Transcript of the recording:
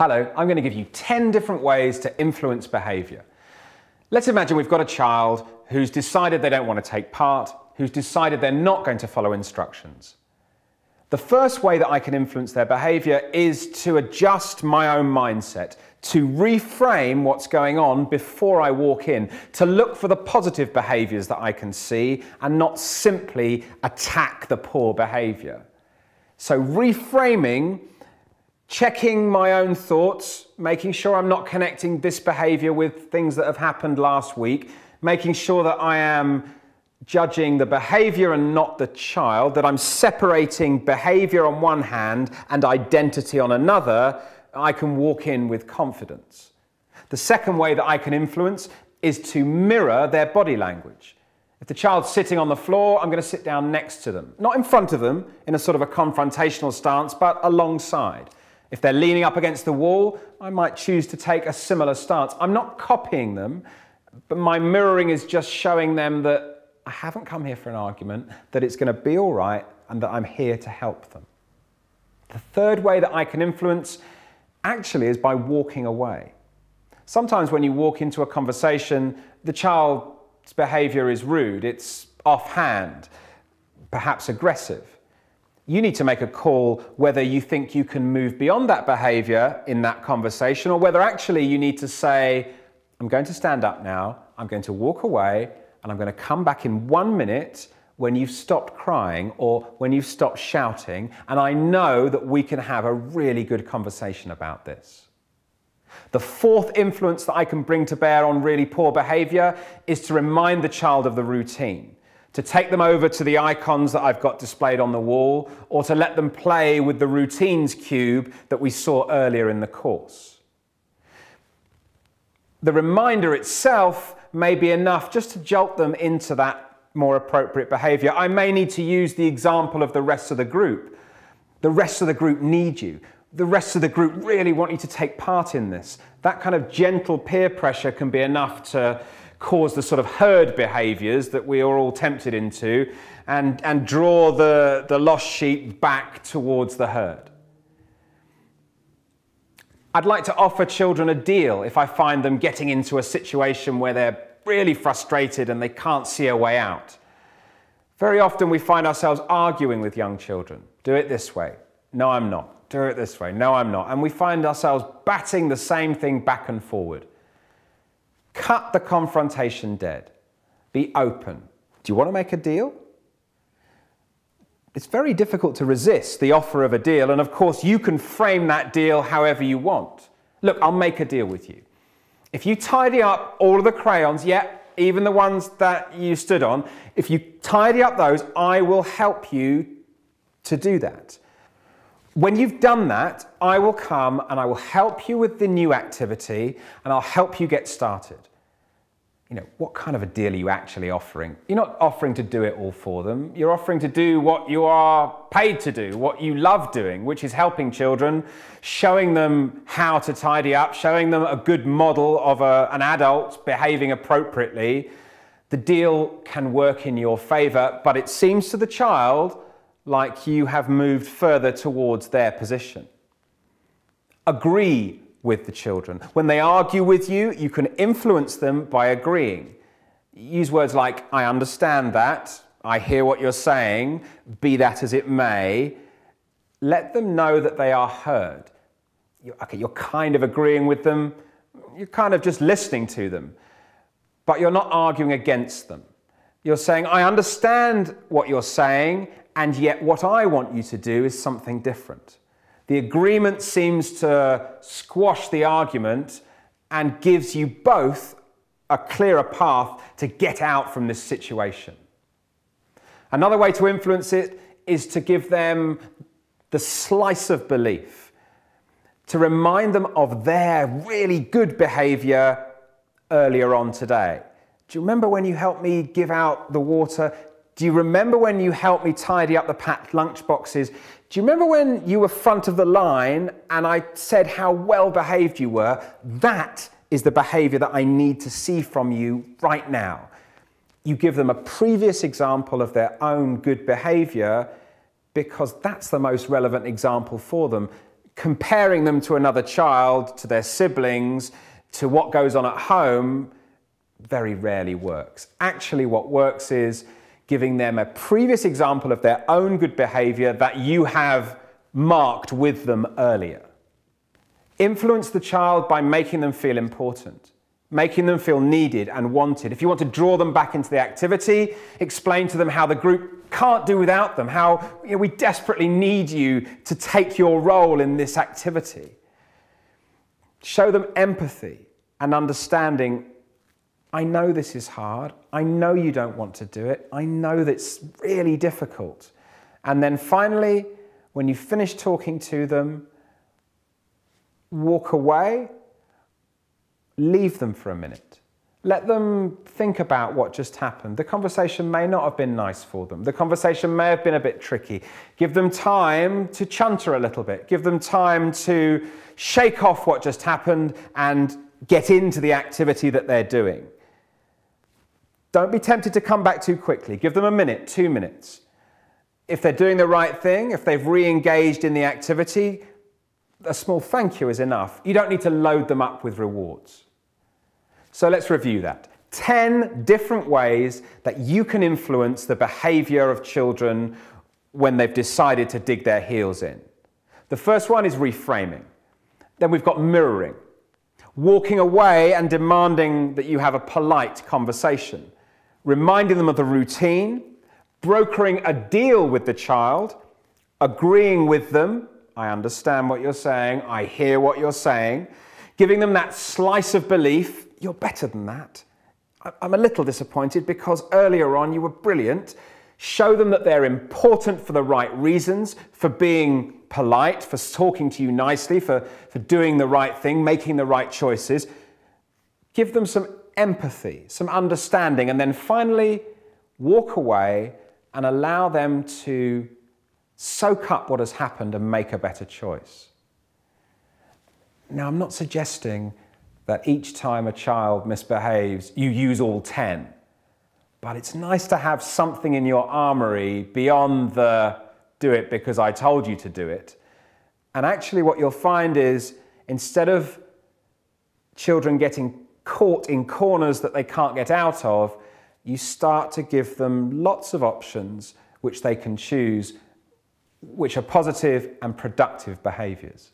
Hello, I'm going to give you 10 different ways to influence behaviour. Let's imagine we've got a child who's decided they don't want to take part, who's decided they're not going to follow instructions. The first way that I can influence their behaviour is to adjust my own mindset, to reframe what's going on before I walk in, to look for the positive behaviours that I can see and not simply attack the poor behaviour. So reframing, checking my own thoughts, making sure I'm not connecting this behaviour with things that have happened last week, making sure that I am judging the behaviour and not the child, that I'm separating behaviour on one hand and identity on another, I can walk in with confidence. The second way that I can influence is to mirror their body language. If the child's sitting on the floor, I'm going to sit down next to them. Not in front of them, in a sort of a confrontational stance, but alongside. If they're leaning up against the wall, I might choose to take a similar stance. I'm not copying them, but my mirroring is just showing them that I haven't come here for an argument, that it's going to be all right, and that I'm here to help them. The third way that I can influence actually is by walking away. Sometimes when you walk into a conversation, the child's behaviour is rude, it's offhand, perhaps aggressive. You need to make a call whether you think you can move beyond that behaviour in that conversation, or whether actually you need to say, I'm going to stand up now, I'm going to walk away, and I'm going to come back in 1 minute when you've stopped crying or when you've stopped shouting, and I know that we can have a really good conversation about this. The fourth influence that I can bring to bear on really poor behaviour is to remind the child of the routine, to take them over to the icons that I've got displayed on the wall, or to let them play with the routines cube that we saw earlier in the course. The reminder itself may be enough just to jolt them into that more appropriate behaviour. I may need to use the example of the rest of the group. The rest of the group need you. The rest of the group really want you to take part in this. That kind of gentle peer pressure can be enough to cause the sort of herd behaviours that we are all tempted into and draw the lost sheep back towards the herd. I'd like to offer children a deal if I find them getting into a situation where they're really frustrated and they can't see a way out. Very often we find ourselves arguing with young children. Do it this way. No, I'm not. Do it this way. No, I'm not. And we find ourselves batting the same thing back and forward. Cut the confrontation dead. Be open. Do you want to make a deal? It's very difficult to resist the offer of a deal, and of course you can frame that deal however you want. Look, I'll make a deal with you. If you tidy up all of the crayons, even the ones that you stood on, if you tidy up those, I will help you to do that. When you've done that, I will come and I will help you with the new activity and I'll help you get started. You know, what kind of a deal are you actually offering? You're not offering to do it all for them. You're offering to do what you are paid to do, what you love doing, which is helping children, showing them how to tidy up, showing them a good model of an adult behaving appropriately. The deal can work in your favour, but it seems to the child like you have moved further towards their position. Agree with the children. When they argue with you, you can influence them by agreeing. Use words like, I understand that, I hear what you're saying, be that as it may. Let them know that they are heard. You're kind of agreeing with them, you're kind of just listening to them, but you're not arguing against them. You're saying, I understand what you're saying, and yet what I want you to do is something different. The agreement seems to squash the argument and gives you both a clearer path to get out from this situation. Another way to influence it is to give them the slice of belief, to remind them of their really good behaviour earlier on today. Do you remember when you helped me give out the water? Do you remember when you helped me tidy up the packed lunch boxes? Do you remember when you were front of the line and I said how well behaved you were? That is the behaviour that I need to see from you right now. You give them a previous example of their own good behaviour because that's the most relevant example for them. comparing them to another child, to their siblings, to what goes on at home, very rarely works. Actually, what works is giving them a previous example of their own good behavior that you have marked with them earlier. Influence the child by making them feel important, making them feel needed and wanted. If you want to draw them back into the activity, explain to them how the group can't do without them, how we desperately need you to take your role in this activity. Show them empathy and understanding. I know this is hard. I know you don't want to do it. I know that's really difficult. And then finally, when you finish talking to them, walk away, leave them for a minute. Let them think about what just happened. The conversation may not have been nice for them. The conversation may have been a bit tricky. Give them time to chunter a little bit. Give them time to shake off what just happened and get into the activity that they're doing. Don't be tempted to come back too quickly. Give them a minute, 2 minutes. If they're doing the right thing, if they've re-engaged in the activity, a small thank you is enough. You don't need to load them up with rewards. So let's review that. 10 different ways that you can influence the behavior of children when they've decided to dig their heels in. The first one is reframing. Then we've got mirroring. Walking away and demanding that you have a polite conversation. Reminding them of the routine. Brokering a deal with the child. Agreeing with them. I understand what you're saying. I hear what you're saying. Giving them that slice of belief. You're better than that. I'm a little disappointed because earlier on you were brilliant. Show them that they're important for the right reasons, for being polite, for talking to you nicely, for doing the right thing, making the right choices. Give them some empathy, some understanding, and then finally walk away and allow them to soak up what has happened and make a better choice. Now, I'm not suggesting that each time a child misbehaves, you use all 10. But it's nice to have something in your armory beyond the do it because I told you to do it. And actually what you'll find is instead of children getting caught in corners that they can't get out of, you start to give them lots of options which they can choose, which are positive and productive behaviours.